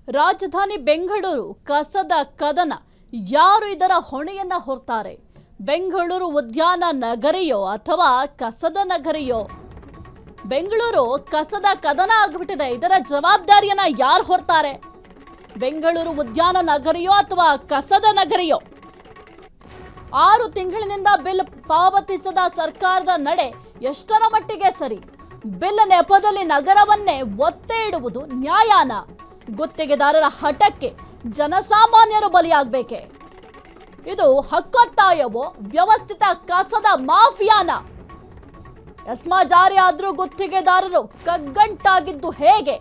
ರಾಜಧಾನಿ ಬೆಂಗಳೂರು ಕಸದ ಕದನ. ಯಾರು ಇದರ ಹೊಣೆಯನ್ನ ಹೊರ್ತಾರೆ? ಬೆಂಗಳೂರು ಉದ್ಯಾನ ನಗರಿಯೋ ಅಥವಾ ಕಸದ ನಗರಿಯೋ? ಬೆಂಗಳೂರು ಕಸದ ಕದನ ಆಗಿಬಿಟ್ಟಿದೆ. ಇದರ ಜವಾಬ್ದಾರಿಯನ್ನ ಯಾರು ಹೊರ್ತಾರೆ? ಬೆಂಗಳೂರು ಉದ್ಯಾನ ನಗರಿಯೋ ಅಥವಾ ಕಸದ ನಗರಿಯೋ? 6 ತಿಂಗಳಿನಿಂದ ಬಿಲ್ ಪಾವತಿಸದ ಸರ್ಕಾರದ ನಡೆ ಎಷ್ಟರ ಮಟ್ಟಿಗೆ ಸರಿ? ಬಿಲ್ ನೆಪದಲ್ಲಿ ನಗರವನ್ನೇ ಒತ್ತೆ ಇಡುವುದು ನ್ಯಾಯಾನ? ಗುತ್ತಿಗೆದಾರರ ಹಠಕ್ಕೆ ಜನಸಾಮಾನ್ಯರು ಬಲಿಯಾಗಬೇಕೆ? ಇದು ಹಕ್ಕೊತ್ತಾಯವೋ ವ್ಯವಸ್ಥಿತ ಕಸದ ಮಾಫಿಯಾನ? ಎಸ್ಮಾ ಜಾರಿ ಆದ್ರೂ ಗುತ್ತಿಗೆದಾರರು ಕಗ್ಗಂಟಾಗಿದ್ದು ಹೇಗೆ?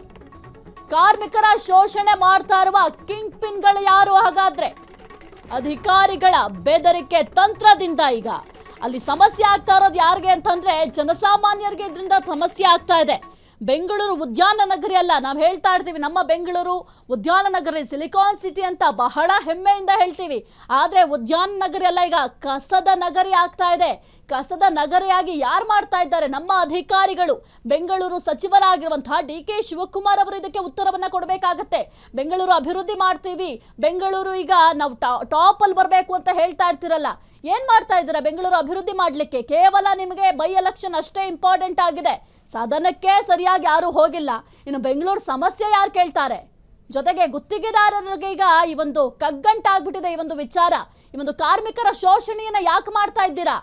ಕಾರ್ಮಿಕರ ಶೋಷಣೆ ಮಾಡ್ತಾ ಇರುವ ಕಿಂಗ್ ಪಿನ್ಗಳು ಯಾರು ಹಾಗಾದ್ರೆ? ಅಧಿಕಾರಿಗಳ ಬೆದರಿಕೆ ತಂತ್ರದಿಂದ ಈಗ ಅಲ್ಲಿ ಸಮಸ್ಯೆ ಆಗ್ತಾ ಇರೋದು ಯಾರಿಗೆ ಅಂತಂದ್ರೆ ಜನಸಾಮಾನ್ಯರಿಗೆ ಇದರಿಂದ ಸಮಸ್ಯೆ ಆಗ್ತಾ ಇದೆ. ಬೆಂಗಳೂರು ಉದ್ಯಾನ ನಗರಿ ಅಲ್ಲ, ನಾವು ಹೇಳ್ತಾ ಇರ್ತೀವಿ ನಮ್ಮ ಬೆಂಗಳೂರು ಉದ್ಯಾನ ನಗರಿ ಸಿಲಿಕಾನ್ ಸಿಟಿ ಅಂತ ಬಹಳ ಹೆಮ್ಮೆಯಿಂದ ಹೇಳ್ತೀವಿ. ಆದ್ರೆ ಉದ್ಯಾನ ನಗರಿ ಅಲ್ಲ, ಈಗ ಕಸದ ನಗರಿ ಆಗ್ತಾ ಇದೆ. ಕಸದ ನಗರಿಯಾಗಿ ಯಾರು ಮಾಡ್ತಾ ಇದ್ದಾರೆ? ನಮ್ಮ ಅಧಿಕಾರಿಗಳು. ಬೆಂಗಳೂರು ಸಚಿವರಾಗಿರುವಂತಹ DK ಶಿವಕುಮಾರ್ ಅವರು ಇದಕ್ಕೆ ಉತ್ತರವನ್ನ ಕೊಡಬೇಕಾಗತ್ತೆ. ಬೆಂಗಳೂರು ಅಭಿವೃದ್ಧಿ ಮಾಡ್ತೀವಿ, ಬೆಂಗಳೂರು ಈಗ ನಾವು ಟಾಪ್ ಅಲ್ಲಿ ಬರಬೇಕು ಅಂತ ಹೇಳ್ತಾ ಇರ್ತಿರಲ್ಲ, ಏನ್ ಮಾಡ್ತಾ ಇದ್ದೀರಾ ಬೆಂಗಳೂರು ಅಭಿವೃದ್ಧಿ ಮಾಡ್ಲಿಕ್ಕೆ? ಕೇವಲ ನಿಮಗೆ ಬೈ ಎಲೆಕ್ಷನ್ ಅಷ್ಟೇ ಇಂಪಾರ್ಟೆಂಟ್ ಆಗಿದೆ, ಸದನಕ್ಕೆ ಸರಿಯಾಗಿ ಯಾರು ಹೋಗಿಲ್ಲ. ಇನ್ನು ಬೆಂಗಳೂರು ಸಮಸ್ಯೆ ಯಾರು ಕೇಳ್ತಾರೆ? ಜೊತೆಗೆ ಗುತ್ತಿಗೆದಾರರಿಗೆ ಈಗ ಈ ಒಂದು ಕಗ್ಗಂಟಾಗ್ಬಿಟ್ಟಿದೆ ಈ ಒಂದು ವಿಚಾರ. ಈ ಒಂದು ಕಾರ್ಮಿಕರ ಶೋಷಣೆಯನ್ನ ಯಾಕೆ ಮಾಡ್ತಾ ಇದ್ದೀರಾ?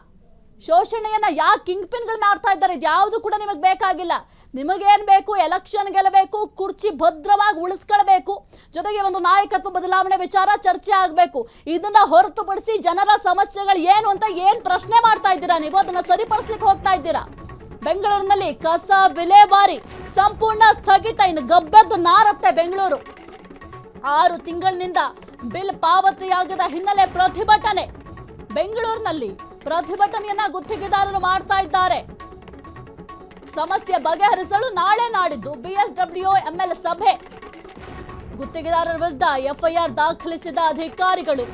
ಶೋಷಣೆಯನ್ನ ಯಾಕೆ ಕಿಂಗ್ ಪಿನ್ಗಳು ಮಾಡ್ತಾ ಇದ್ದಾರೆ? ಇದ್ಯಾವುದು ಕೂಡ ನಿಮಗೆ ಬೇಕಾಗಿಲ್ಲ. ನಿಮಗೇನ್ ಬೇಕು? ಎಲೆಕ್ಷನ್ ಗೆಲ್ಲಬೇಕು, ಕುರ್ಚಿ ಭದ್ರವಾಗಿ ಉಳಿಸ್ಕೊಳ್ಬೇಕು, ಜೊತೆಗೆ ಒಂದು ನಾಯಕತ್ವ ಬದಲಾವಣೆ ವಿಚಾರ ಚರ್ಚೆ ಆಗಬೇಕು. ಇದನ್ನ ಹೊರತುಪಡಿಸಿ ಜನರ ಸಮಸ್ಯೆಗಳು ಏನು ಅಂತ ಏನ್ ಪ್ರಶ್ನೆ ಮಾಡ್ತಾ ಇದ್ದೀರಾ ನೀವು? ಅದನ್ನ ಸರಿಪಡಿಸ್ಲಿಕ್ಕೆ ಹೋಗ್ತಾ ಇದ್ದೀರಾ? ಬೆಂಗಳೂರಿನಲ್ಲಿ ಕಸ ವಿಲೇವಾರಿ ಸಂಪೂರ್ಣ ಸ್ಥಗಿತ. ಇನ್ನು ಗಬ್ಬೆದ್ದು ನಾರತ್ತೆ ಬೆಂಗಳೂರು. 6 ತಿಂಗಳಿನಿಂದ ಬಿಲ್ ಪಾವತಿಯಾಗದ ಹಿನ್ನೆಲೆ ಪ್ರತಿಭಟನೆ. ಬೆಂಗಳೂರಿನಲ್ಲಿ ಪ್ರತಿಭಟನೆಯನ್ನ ಗುತ್ತಿಗೆದಾರರು ಮಾಡ್ತಾ ಇದ್ದಾರೆ. ಸಮಸ್ಯೆ ಬಗೆಹರಿಸಲು ನಾಳೆ ನಾಡಿದ್ದು BSWO ML ಸಭೆ. ಗುತ್ತಿಗೆದಾರರ ವಿರುದ್ಧ FIR ದಾಖಲಿಸಿದ ಅಧಿಕಾರಿಗಳು.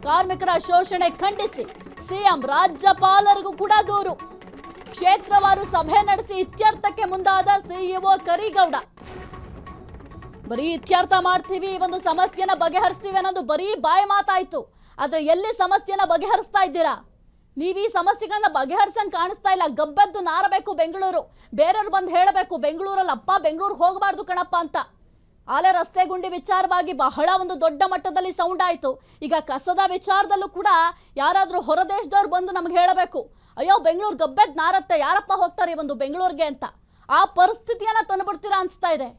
ಕಾರ್ಮಿಕರ ಶೋಷಣೆ ಖಂಡಿಸಿ CM ರಾಜ್ಯಪಾಲರಿಗೂ ಕೂಡ ದೂರು. ಕ್ಷೇತ್ರವಾರು ಸಭೆ ನಡೆಸಿ ಇತ್ಯರ್ಥಕ್ಕೆ ಮುಂದಾದ CEO ಕರಿಗೌಡ. ಬರೀ ಇತ್ಯರ್ಥ ಮಾಡ್ತೀವಿ, ಈ ಒಂದು ಸಮಸ್ಯೆನ ಬಗೆಹರಿಸ್ತೀವಿ ಅನ್ನೋದು ಬರೀ ಬಾಯಿ ಮಾತಾಯ್ತು. ಆದ್ರೆ ಎಲ್ಲಿ ಸಮಸ್ಯೆನ ಬಗೆಹರಿಸ್ತಾ ಇದ್ದೀರಾ? ನೀವು ಈ ಸಮಸ್ಯೆಗಳನ್ನ ಬಗೆಹರಿಸಂಗ್ ಕಾಣಿಸ್ತಾ ಇಲ್ಲ. ಗಬ್ಬೆದ್ದು ನಾರಬೇಕು ಬೆಂಗಳೂರು. ಬೇರೆಯವ್ರು ಬಂದು ಹೇಳಬೇಕು ಬೆಂಗಳೂರಲ್ಲಿ ಅಪ್ಪ ಬೆಂಗಳೂರು ಹೋಗಬಾರ್ದು ಕಣಪ್ಪ ಅಂತ. ಆಲೆ ರಸ್ತೆ ಗುಂಡಿ ವಿಚಾರವಾಗಿ ಬಹಳ ಒಂದು ದೊಡ್ಡ ಮಟ್ಟದಲ್ಲಿ ಸೌಂಡ್ ಆಯಿತು. ಈಗ ಕಸದ ವಿಚಾರದಲ್ಲೂ ಕೂಡ ಯಾರಾದರೂ ಹೊರದೇಶದವ್ರು ಬಂದು ನಮ್ಗೆ ಹೇಳಬೇಕು, ಅಯ್ಯೋ ಬೆಂಗಳೂರು ಗಬ್ಬೆದ್ದು ನಾರತ್ತೆ, ಯಾರಪ್ಪ ಹೋಗ್ತಾರೆ ಈ ಒಂದು ಬೆಂಗಳೂರಿಗೆ ಅಂತ. ಆ ಪರಿಸ್ಥಿತಿಯನ್ನ ತಂದುಬಿಡ್ತೀರಾ ಅನಿಸ್ತಾ ಇದೆ.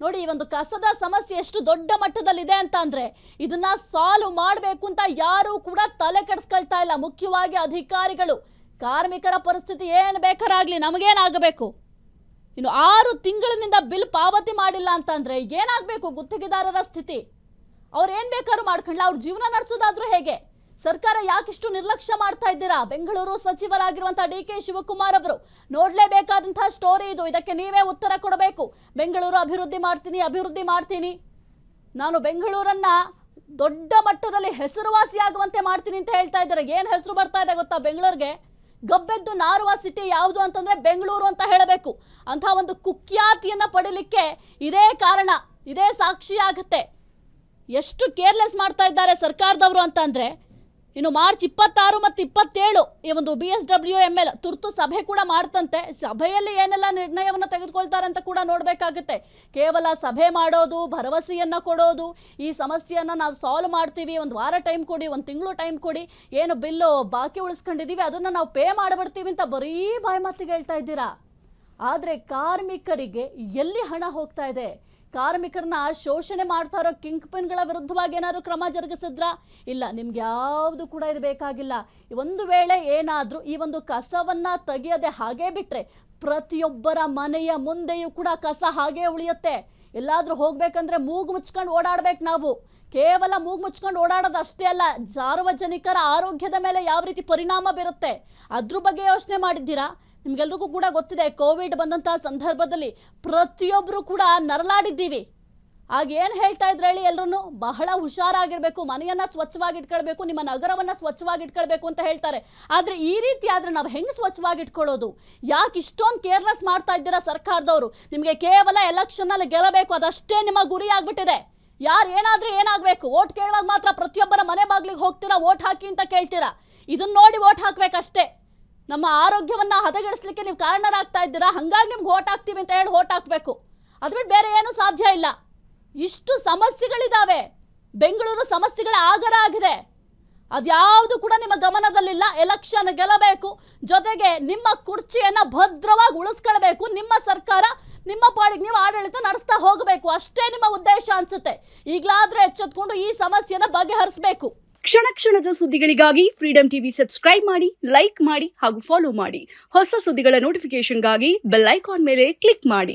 ನೋಡಿ, ಈ ಒಂದು ಕಸದ ಸಮಸ್ಯೆ ಎಷ್ಟು ದೊಡ್ಡ ಮಟ್ಟದಲ್ಲಿದೆ ಅಂತ ಅಂದ್ರೆ ಇದನ್ನ ಸಾಲ್ವ್ ಮಾಡಬೇಕು ಅಂತ ಯಾರು ಕೂಡ ತಲೆ ಕೆಡಿಸ್ಕೊಳ್ತಾ ಇಲ್ಲ. ಮುಖ್ಯವಾಗಿ ಅಧಿಕಾರಿಗಳು. ಕಾರ್ಮಿಕರ ಪರಿಸ್ಥಿತಿ ಏನು ಬೇಕಾರಾಗ್ಲಿ, ನಮಗೇನಾಗಬೇಕು? ಇನ್ನು 6 ತಿಂಗಳಿನಿಂದ ಬಿಲ್ ಪಾವತಿ ಮಾಡಿಲ್ಲ ಅಂತಂದ್ರೆ ಏನಾಗಬೇಕು ಗುತ್ತಿಗೆದಾರರ ಸ್ಥಿತಿ? ಅವ್ರು ಏನ್ ಬೇಕಾದ್ರೂ ಮಾಡ್ಕೊಂಡ್ಲ, ಅವ್ರ ಜೀವನ ನಡೆಸೋದಾದ್ರೂ ಹೇಗೆ? ಸರ್ಕಾರ ಯಾಕಿಷ್ಟು ನಿರ್ಲಕ್ಷ್ಯ ಮಾಡ್ತಾ ಇದ್ದೀರಾ? ಬೆಂಗಳೂರು ಸಚಿವರಾಗಿರುವಂತಹ DK ಶಿವಕುಮಾರ್ ಅವರು ನೋಡ್ಲೇಬೇಕಾದಂತಹ ಸ್ಟೋರಿ ಇದು. ಇದಕ್ಕೆ ನೀವೇ ಉತ್ತರ ಕೊಡಬೇಕು. ಬೆಂಗಳೂರು ಅಭಿವೃದ್ಧಿ ಮಾಡ್ತೀನಿ, ನಾನು ಬೆಂಗಳೂರನ್ನ ದೊಡ್ಡ ಮಟ್ಟದಲ್ಲಿ ಹೆಸರುವಾಸಿಯಾಗುವಂತೆ ಮಾಡ್ತೀನಿ ಅಂತ ಹೇಳ್ತಾ ಇದ್ದಾರೆ. ಏನ್ ಹೆಸರು ಬರ್ತಾ ಇದೆ ಗೊತ್ತಾ ಬೆಂಗಳೂರಿಗೆ? ಗಬ್ಬೆದ್ದು ನಾರುವ ಸಿಟಿ ಯಾವುದು ಅಂತಂದ್ರೆ ಬೆಂಗಳೂರು ಅಂತ ಹೇಳಬೇಕು. ಅಂತ ಒಂದು ಕುಖ್ಯಾತಿಯನ್ನ ಪಡೀಲಿಕ್ಕೆ ಇದೇ ಕಾರಣ, ಇದೇ ಸಾಕ್ಷಿ ಆಗುತ್ತೆ. ಎಷ್ಟು ಕೇರ್ಲೆಸ್ ಮಾಡ್ತಾ ಇದ್ದಾರೆ ಸರ್ಕಾರದವರು ಅಂತ ಅಂದ್ರೆ, ಇನ್ನು ಮಾರ್ಚ್ 26 ಮತ್ತು 27 ಈ ಒಂದು BSWO ML ತುರ್ತು ಸಭೆ ಕೂಡ ಮಾಡ್ತಂತೆ. ಸಭೆಯಲ್ಲಿ ಏನೆಲ್ಲ ನಿರ್ಣಯವನ್ನು ತೆಗೆದುಕೊಳ್ತಾರೆ ಅಂತ ಕೂಡ ನೋಡಬೇಕಾಗುತ್ತೆ. ಕೇವಲ ಸಭೆ ಮಾಡೋದು, ಭರವಸೆಯನ್ನ ಕೊಡೋದು, ಈ ಸಮಸ್ಯೆಯನ್ನ ನಾವು ಸಾಲ್ವ್ ಮಾಡ್ತೀವಿ, ಒಂದು ವಾರ ಟೈಮ್ ಕೊಡಿ, ಒಂದು ತಿಂಗಳು ಟೈಮ್ ಕೊಡಿ, ಏನು ಬಿಲ್ಲು ಬಾಕಿ ಉಳಿಸ್ಕೊಂಡಿದ್ದೀವಿ ಅದನ್ನ ನಾವು ಪೇ ಮಾಡಿಬಿಡ್ತೀವಿ ಅಂತ ಬರೀ ಬಾಯಿ ಮಾತಿಗೆ ಹೇಳ್ತಾ ಇದ್ದೀರಾ. ಆದರೆ ಕಾರ್ಮಿಕರಿಗೆ ಎಲ್ಲಿ ಹಣ ಹೋಗ್ತಾ ಇದೆ? ಕಾರ್ಮಿಕರನ್ನ ಶೋಷಣೆ ಮಾಡ್ತಾ ಇರೋ ಕಿಂಗ್ ಪಿನ್ಗಳ ವಿರುದ್ಧವಾಗಿ ಏನಾದ್ರು ಕ್ರಮ ಜರುಗಿಸಿದ್ರಾ? ಇಲ್ಲ, ನಿಮ್ಗೆ ಯಾವುದು ಕೂಡ ಇದು ಬೇಕಾಗಿಲ್ಲ. ಒಂದು ವೇಳೆ ಏನಾದರೂ ಈ ಒಂದು ಕಸವನ್ನ ತೆಗೆಯದೆ ಹಾಗೆ ಬಿಟ್ರೆ ಪ್ರತಿಯೊಬ್ಬರ ಮನೆಯ ಮುಂದೆಯೂ ಕೂಡ ಕಸ ಹಾಗೆ ಉಳಿಯುತ್ತೆ. ಎಲ್ಲಾದ್ರೂ ಹೋಗ್ಬೇಕಂದ್ರೆ ಮೂಗು ಮುಚ್ಕೊಂಡು ಓಡಾಡ್ಬೇಕು ನಾವು. ಕೇವಲ ಮೂಗು ಮುಚ್ಕೊಂಡು ಓಡಾಡೋದು ಅಷ್ಟೇ ಅಲ್ಲ, ಸಾರ್ವಜನಿಕರ ಆರೋಗ್ಯದ ಮೇಲೆ ಯಾವ ರೀತಿ ಪರಿಣಾಮ ಬೀರುತ್ತೆ ಅದ್ರ ಬಗ್ಗೆ ಯೋಚನೆ ಮಾಡಿದ್ದೀರಾ? ನಿಮ್ಗೆಲ್ರಿಗೂ ಕೂಡ ಗೊತ್ತಿದೆ, ಕೋವಿಡ್ ಬಂದಂತಹ ಸಂದರ್ಭದಲ್ಲಿ ಪ್ರತಿಯೊಬ್ಬರು ಕೂಡ ನರಳಾಡಿದ್ದೀವಿ. ಆಗ ಏನು ಹೇಳ್ತಾ ಇದ್ರು ಹೇಳಿ ಎಲ್ರು? ಬಹಳ ಹುಷಾರಾಗಿರ್ಬೇಕು, ಮನೆಯನ್ನ ಸ್ವಚ್ಛವಾಗಿ ಇಟ್ಕೊಳ್ಬೇಕು, ನಿಮ್ಮ ನಗರವನ್ನ ಸ್ವಚ್ಛವಾಗಿ ಇಟ್ಕೊಳ್ಬೇಕು ಅಂತ ಹೇಳ್ತಾರೆ. ಆದ್ರೆ ಈ ರೀತಿ ಆದ್ರೆ ನಾವು ಹೆಂಗ್ ಸ್ವಚ್ಛವಾಗಿ ಇಟ್ಕೊಳ್ಳೋದು? ಯಾಕೆ ಇಷ್ಟೊಂದು ಕೇರ್ಲೆಸ್ ಮಾಡ್ತಾ ಇದ್ದೀರಾ ಸರ್ಕಾರದವರು? ನಿಮಗೆ ಕೇವಲ ಎಲೆಕ್ಷನ್ ಅಲ್ಲಿ ಗೆಲ್ಲಬೇಕು, ಅದಷ್ಟೇ ನಿಮ್ಮ ಗುರಿ ಆಗ್ಬಿಟ್ಟಿದೆ. ಯಾರು ಏನಾದ್ರೆ ಏನಾಗಬೇಕು, ವೋಟ್ ಕೇಳುವಾಗ ಮಾತ್ರ ಪ್ರತಿಯೊಬ್ಬರ ಮನೆ ಬಾಗಿಲಿಗೆ ಹೋಗ್ತೀರಾ, ವೋಟ್ ಹಾಕಿ ಅಂತ ಕೇಳ್ತೀರಾ. ಇದನ್ನ ನೋಡಿ ವೋಟ್ ಹಾಕ್ಬೇಕಷ್ಟೇ. ನಮ್ಮ ಆರೋಗ್ಯವನ್ನ ಹದಗೆಡಿಸ್ಲಿಕ್ಕೆ ನೀವು ಕಾರಣರಾಗ್ತಾ ಇದ್ದೀರಾ, ಹಂಗಾಗಿ ನಿಮ್ಗೆ ವೋಟ್ ಹಾಕ್ತೀವಿ ಅಂತ ಹೇಳಿ ವೋಟ್ ಹಾಕ್ಬೇಕು. ಅದು ಬಿಟ್ಟು ಬೇರೆ ಏನು ಸಾಧ್ಯ ಇಲ್ಲ. ಇಷ್ಟು ಸಮಸ್ಯೆಗಳಿದಾವೆ. ಬೆಂಗಳೂರು ಸಮಸ್ಯೆಗಳ ಆಗರ ಆಗಿದೆ. ಅದ್ಯಾವುದು ಕೂಡ ನಿಮ್ಮ ಗಮನದಲ್ಲಿಲ್ಲ. ಎಲೆಕ್ಷನ್ ಗೆಲ್ಲಬೇಕು, ಜೊತೆಗೆ ನಿಮ್ಮ ಕುರ್ಚಿಯನ್ನ ಭದ್ರವಾಗಿ ಉಳಿಸ್ಕೊಳ್ಬೇಕು. ನಿಮ್ಮ ಸರ್ಕಾರ ನಿಮ್ಮ ಪಾಡಿಗೆ ನೀವು ಆಡಳಿತ ನಡೆಸ್ತಾ ಹೋಗಬೇಕು, ಅಷ್ಟೇ ನಿಮ್ಮ ಉದ್ದೇಶ ಅನ್ಸುತ್ತೆ. ಈಗಲಾದ್ರೆ ಎಚ್ಚೆತ್ಕೊಂಡು ಈ ಸಮಸ್ಯೆನ ಬಗೆಹರಿಸಬೇಕು. ಕ್ಷಣ ಕ್ಷಣದ ಸುದ್ದಿಗಳಿಗಾಗಿ ಫ್ರೀಡಂ ಟಿವಿ ಸಬ್ಸ್ಕ್ರೈಬ್ ಮಾಡಿ, ಲೈಕ್ ಮಾಡಿ ಹಾಗೂ ಫಾಲೋ ಮಾಡಿ. ಹೊಸ ಸುದ್ದಿಗಳ ನೋಟಿಫಿಕೇಶನ್ಗಾಗಿ ಬೆಲ್ ಐಕಾನ್ ಮೇಲೆ ಕ್ಲಿಕ್ ಮಾಡಿ.